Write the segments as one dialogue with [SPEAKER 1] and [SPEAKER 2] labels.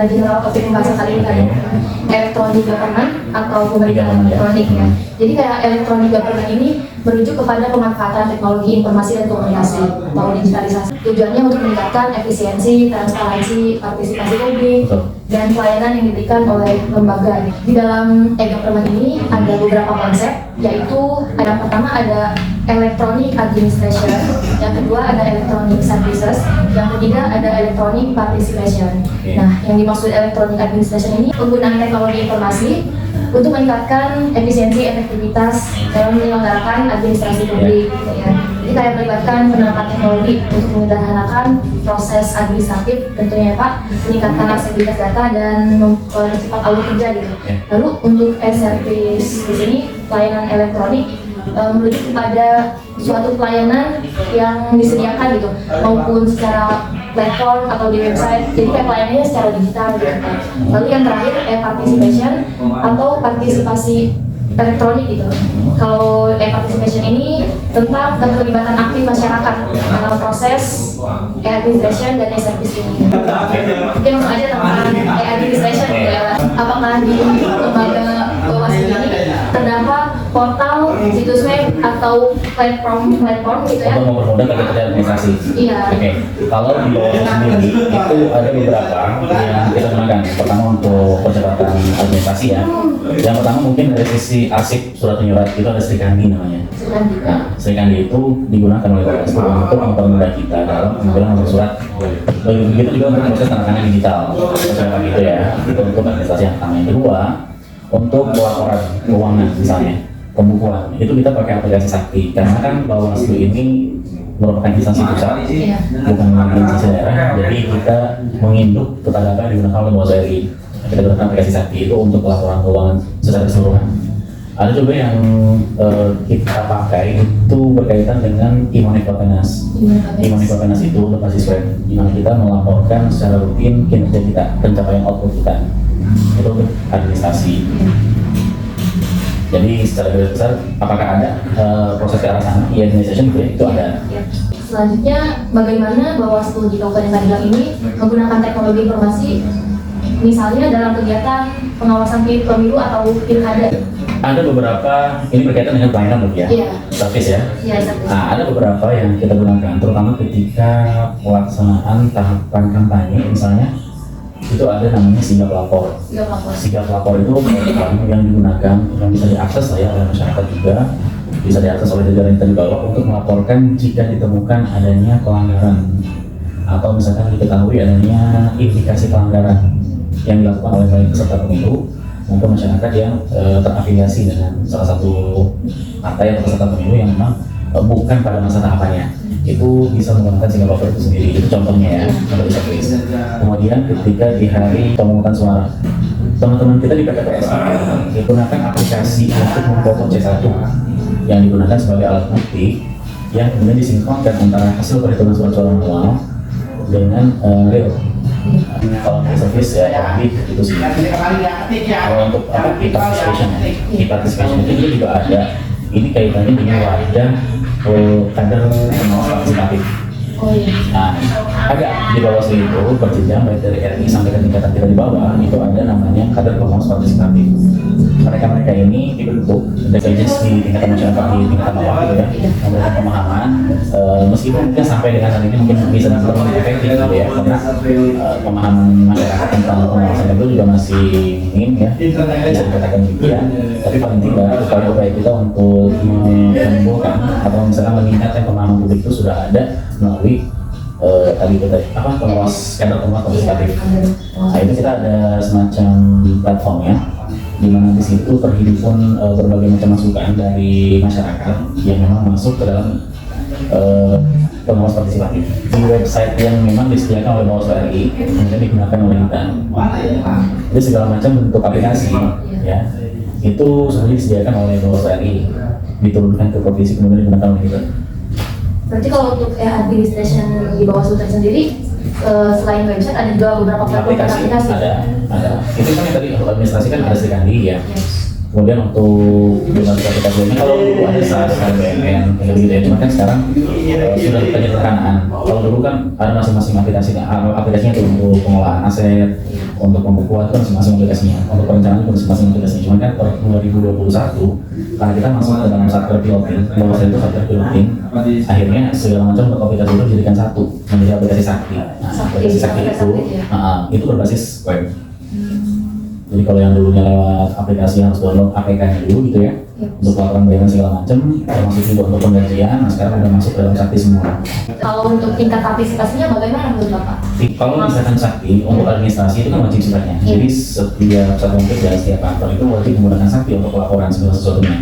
[SPEAKER 1] general topik pembahasan kali ini kan elektronik government atau pemerintahan elektronik ya. Jadi kayak elektronik government ini merujuk kepada pemanfaatan teknologi informasi dan komunikasi atau digitalisasi. Tujuannya untuk meningkatkan efisiensi, transparansi, partisipasi publik, dan pelayanan yang diberikan oleh lembaga. Di dalam e-government ini ada beberapa konsep, yaitu yang pertama ada electronic administration, yang kedua ada electronic services, yang ketiga ada electronic participation. Nah, yang dimaksud electronic administration ini penggunaan teknologi informasi untuk meningkatkan efisiensi efektivitas dalam menyelenggarakan administrasi publik, gitu ya. Jadi kayak melibatkan penerapan teknologi untuk menyederhanakan proses administratif, tentunya ya Pak, meningkatkan aksesibilitas data dan mempercepat alur kerja gitu. Lalu untuk e-service di sini pelayanan elektronik merujuk kepada suatu pelayanan yang disediakan gitu, maupun secara platform atau di website, jadi kayak pelayanannya secara digital gitu. Lalu yang terakhir e-participation atau partisipasi elektronik gitu. Kalau e-participation ini tentang keterlibatan aktif masyarakat dalam proses e-administration dan e-service ini. Mungkin langsung aja tentang e-administration gitu ya. Apakah di lembaga Bawaslu ini terdapat portal, situs web atau platform gitu ya?
[SPEAKER 2] Untuk mempermudah kegiatan administrasi.
[SPEAKER 1] Iya.
[SPEAKER 2] Oke. Kalau di Bawaslu sendiri itu ada beberapa yang kita gunakan. Pertama untuk percepatan administrasi ya. Yang pertama mungkin dari sisi arsip surat menyurat itu ada Sri Kandi namanya. Nah, Sri Kandi itu digunakan oleh Bawaslu untuk mempermudah kita dalam pengambilan nomor surat. Begitu juga untuk proses tanda tangan digital. Seperti itu ya. Itu untuk administrasi yang pertama. Yang kedua, untuk pelaporan keuangan misalnya, pembukuan itu kita pakai aplikasi Sakti karena kan Bawaslu ini merupakan instansi pusat, bukan lagi instansi daerah. Jadi kita menginduk data-data yang digunakan oleh Bawaslu RI. Kita gunakan aplikasi Sakti itu untuk pelaporan keuangan secara keseluruhan. Ada juga yang kita pakai itu berkaitan dengan e-money Bapenas. E-money Bapenas itu berbasis web, di mana kita melaporkan secara rutin kinerja kita, pencapaian output kita. Itu untuk administrasi. Jadi secara garis besar, apakah ada proses ke arah sana? E-administration itu ada.
[SPEAKER 1] Selanjutnya, bagaimana Bawaslu di Kabupaten Pandeglang ini menggunakan teknologi informasi, misalnya dalam kegiatan pengawasan pemilu atau pilkada?
[SPEAKER 2] Ada beberapa, ini berkaitan dengan pelayanan ya, service ya. Nah, ada beberapa yang kita gunakan, terutama ketika pelaksanaan tahapan kampanye, misalnya itu ada namanya Sigap Lapor. Sigap Lapor itu program yang digunakan, yang bisa diakses lah ya oleh masyarakat juga, bisa diakses oleh jajaran yang tadi bawah untuk melaporkan jika ditemukan adanya pelanggaran atau misalkan diketahui adanya indikasi pelanggaran yang dilakukan oleh baik peserta pemilu maupun masyarakat yang terafiliasi dengan salah satu partai atau peserta pemilu yang memang bukan pada masa tahapannya. Itu bisa menggunakan Sigap Lapor itu sendiri. Itu contohnya ya, contoh checklist. Kemudian ketika di hari pemungutan suara, teman-teman kita di PPPS menggunakan aplikasi untuk memfoto C1 yang digunakan sebagai alat bukti yang kemudian disinkronkan antara hasil perhitungan suara manual dengan real. Kalau untuk service ya lebih itu sih. Kalau untuk e-participation itu juga ada. Ini kaitannya dengan wadah kader pengawas partisipatif. Nah, ada di Bawaslu itu berjenjang baik dari RI sampai ke tingkatan kita di bawah itu ada namanya kader pengawas partisipatif. Mereka ini dibentuk dari di tingkatan masyarakat di tingkatan bawah gitu ya, memberikan pemahaman meskipun mungkin sampai dengan saat ini mungkin bisa dibilang efektif gitu ya, karena pemahaman masyarakat tentang pengawasan itu juga masih minim ya, bisa dikatakan demikian. Tapi paling tidak upaya kita untuk menumbuhkan atau misalnya meningkatkan pemahaman publik itu sudah ada melalui tadi pengawas kader pengawas partisipatif. Nah itu kita ada semacam platformnya, di mana di situ terhimpun berbagai macam masukan dari masyarakat yang memang masuk ke dalam pengawas partisipatif di website yang memang disediakan oleh Bawaslu RI kemudian digunakan oleh kita. Jadi segala macam bentuk aplikasi ya itu sudah disediakan oleh Bawaslu RI, diturunkan ke provinsi kemudian digunakan oleh kita.
[SPEAKER 1] Berarti kalau untuk administration di Bawaslu sendiri selain website ada juga beberapa platform aplikasi.
[SPEAKER 2] Ada. Itu kan yang tadi untuk administrasi kan ada Sri Kandi ya. Kemudian untuk dengan aplikasi lainnya, kalau dulu ada SAS, BNN, kayak gitu ya, cuma kan sekarang sudah penyederhanaan. Kalau dulu kan ada masing-masing aplikasinya tuh untuk pengolahan aset, untuk pembukuan itu masing-masing aplikasinya, untuk perencanaan itu masing-masing aplikasinya. Cuma kan per 2021, karena kita masuk ke dalam satker piloting, bahwa itu satker piloting, akhirnya segala macam untuk aplikasi itu dijadikan satu, menjadi aplikasi sakti. Nah, aplikasi sakti itu berbasis web. Jadi kalau yang dulunya lewat aplikasi harus download APK-nya dulu gitu ya, untuk laporan bayaran segala macam, termasuk juga untuk penggajian. Nah sekarang udah masuk dalam sakti semua.
[SPEAKER 1] Kalau untuk tingkat partisipasinya bagaimana menurut Bapak?
[SPEAKER 2] Kalau misalkan sakti untuk administrasi itu kan wajib sifatnya. Jadi setiap satuan kerja, setiap kantor itu wajib menggunakan sakti untuk laporan segala sesuatunya.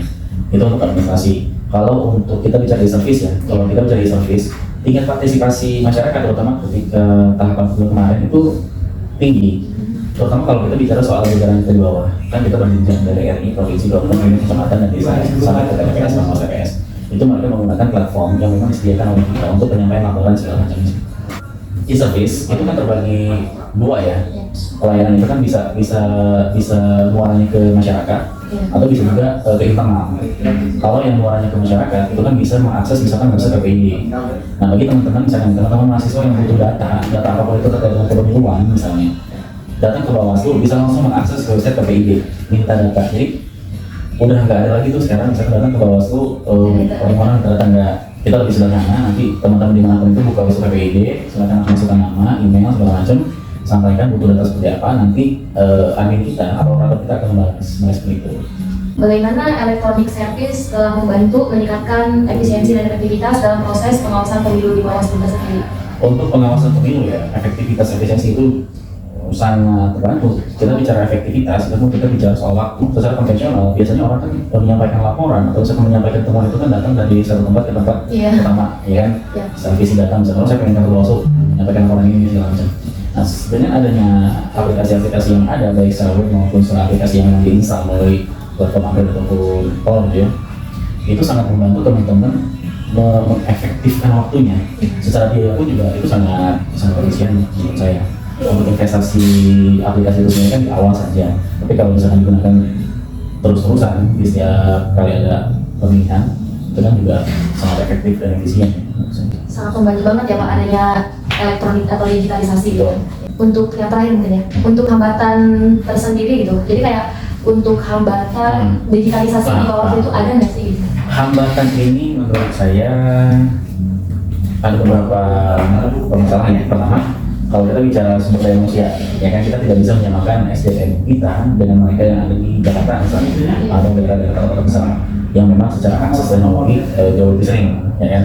[SPEAKER 2] Itu untuk administrasi. Kalau untuk kita bicara di service ya, kalau kita bicara di service, tingkat partisipasi masyarakat terutama ketika tahapan pemilu kemarin itu tinggi. Terutama kalau kita bicara soal jajaran kita di bawah, kan kita berjenjang dari RI, provinsi, kabupaten, kecamatan, dan desa sampai ke TPS dan OCPS. Itu mereka menggunakan platform yang memang disediakan oleh kita untuk penyampaian laporan segala macamnya. E-service itu kan terbagi dua ya. Pelayanan itu kan bisa muaranya ke masyarakat atau bisa juga ke internal. Kalau yang muaranya ke masyarakat itu kan bisa mengakses misalkan bisa ke PID. Nah bagi teman-teman misalkan teman-teman mahasiswa yang butuh data apapun itu terkait dengan pemiluan misalnya, datang ke Bawaslu bisa langsung mengakses ke website KPID, minta data. Jadi udah nggak ada lagi tuh sekarang misalkan datang ke Bawaslu, bagaimana data nggak, kita lebih sederhana. Nanti teman-teman dimanapun itu buka website KPID, silakan masukkan nama, email segala macam, sampaikan butuh data seperti apa, nanti admin kita atau operator kita akan membalas seperti itu.
[SPEAKER 1] Bagaimana elektronik service telah membantu meningkatkan efisiensi dan efektivitas dalam proses pengawasan pemilu di Bawaslu sendiri?
[SPEAKER 2] Untuk pengawasan pemilu ya, efektivitas efisiensi itu sangat terbantu. Kita bicara efektivitas, itu kita bicara soal waktu. Secara konvensional, biasanya orang kan menyampaikan laporan atau misalkan menyampaikan temuan itu kan datang dari satu tempat ke tempat pertama, ya kan? Secara visi data, misalnya saya pengen ke Bawaslu, menyampaikan laporan ini segala macam. Nah, sebenarnya adanya aplikasi-aplikasi yang ada, baik secara web maupun secara aplikasi yang diinstal melalui platform Android ataupun phone ya, itu sangat membantu teman-teman mengefektifkan waktunya. Secara biaya pun juga itu sangat efisien menurut saya. Untuk investasi aplikasi itu sebenarnya kan di awal saja, tapi kalau misalkan digunakan terus-terusan di setiap kali ada pemilihan, itu kan juga sangat efektif dan efisien.
[SPEAKER 1] Sangat membantu banget ya Pak adanya elektronik atau digitalisasi gitu. Untuk yang terakhir mungkin ya, untuk hambatan tersendiri gitu. Jadi kayak untuk hambatan digitalisasi di bawah itu ada nggak sih?
[SPEAKER 2] Hambatan ini menurut saya ada beberapa permasalahan. Yang pertama, kalau kita bicara sumber daya manusia, ya kan kita tidak bisa menyamakan SDM kita dengan mereka yang ada di Jakarta misalnya, atau daerah-daerah kota besar yang memang secara akses teknologi jauh lebih sering, ya kan.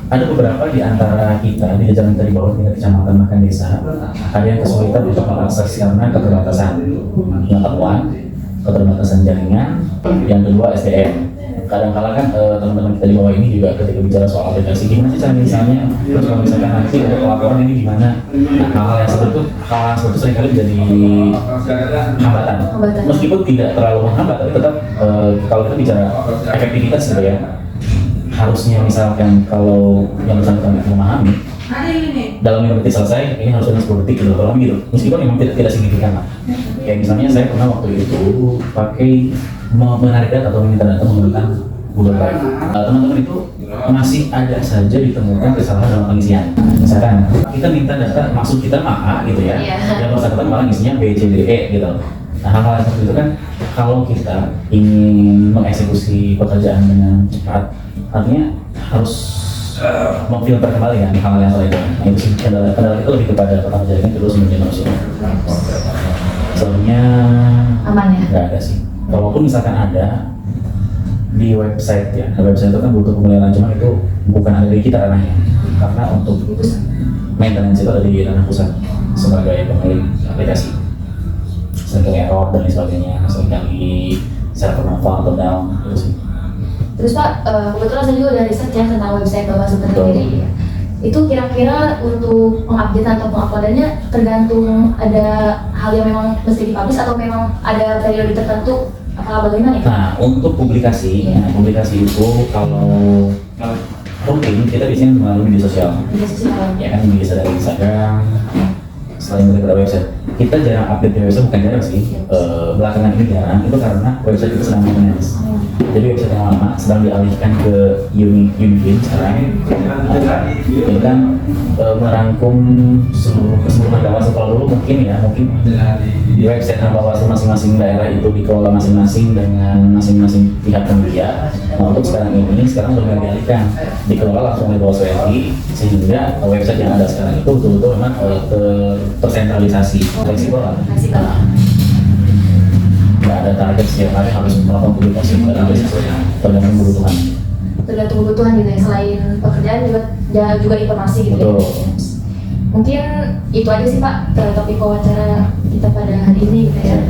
[SPEAKER 2] Ada beberapa di antara kita di jajaran dari bawah tingkat kecamatan bahkan desa, ada yang kesulitan untuk mengakses karena keterbatasan pengetahuan, keterbatasan jaringan, yang kedua SDM. Kadang-kala kan teman-teman kita di bawah ini juga ketika bicara soal aplikasi, gimana sih cara misalnya, terus kalau misalkan nanti untuk laporan ini gimana. Nah, hal-hal yang seperti itu, seringkali menjadi hambatan. Meskipun tidak terlalu menghambat, tapi tetap kalau kita bicara efektivitas gitu ya, harusnya misalkan kalau yang bersangkutan memahami dalam 5 detik selesai, ini harus ada 10 detik gitu, kalau gitu. Meskipun memang tidak signifikan lah. Kayak misalnya saya pernah waktu itu pakai menarik data atau meminta data menggunakan Google Drive. Teman-teman itu masih ada saja ditemukan kesalahan dalam pengisian. Misalkan kita minta data, maksud kita A gitu ya, yang bersangkutan malah isinya B, C, D, E gitu. Nah, hal-hal seperti itu kan kalau kita ingin mengeksekusi pekerjaan dengan cepat, artinya harus memfilter kembali kan hal-hal yang salah itu. Nah, itu sih kendala itu lebih kepada pertama jaringan, kedua sumber manusia. Soalnya
[SPEAKER 1] aman ya?
[SPEAKER 2] Nggak ada sih. Kalaupun misalkan ada di website ya, website itu kan butuh pemeliharaan, cuma itu bukan ada di kita ranahnya. Karena untuk maintenance itu ada di ranah pusat sebagai pemilik aplikasi. Seringkali error dan lain sebagainya, seringkali server nova atau down gitu sih.
[SPEAKER 1] Terus Pak, kebetulan saya juga udah riset ya tentang website Bawaslu sendiri. Itu kira-kira untuk pengupdate atau penguploadannya tergantung ada hal yang memang mesti dipublish atau memang ada periode tertentu apa bagaimana ya?
[SPEAKER 2] Nah, untuk publikasi, publikasi itu kalau rutin kita biasanya melalui media sosial.
[SPEAKER 1] Media sosial.
[SPEAKER 2] Ya kan, bisa dari Instagram, selain daripada website, kita jarang update di website, bukan jarang sih. Belakangan ini jarang, itu karena website itu sedang maintenance. Jadi website yang lama sedang dialihkan ke Unigate sekarang. Ini kan merangkum seluruh keseluruhan Bawaslu. Kalau dulu mungkin di website Bawaslu masing-masing daerah itu dikelola masing-masing dengan masing-masing pihak penyedia. Nah untuk sekarang sudah dialihkan, dikelola langsung oleh Bawaslu RI, sehingga website yang ada sekarang itu betul-betul memang tersentralisasi, fleksibel lah. Nggak ada target setiap hari harus melakukan publikasi, tergantung kebutuhan.
[SPEAKER 1] Tergantung kebutuhan gitu ya, selain pekerjaan juga informasi gitu.
[SPEAKER 2] Betul.
[SPEAKER 1] Ya. Mungkin itu aja sih Pak topik wawancara kita pada hari ini gitu ya.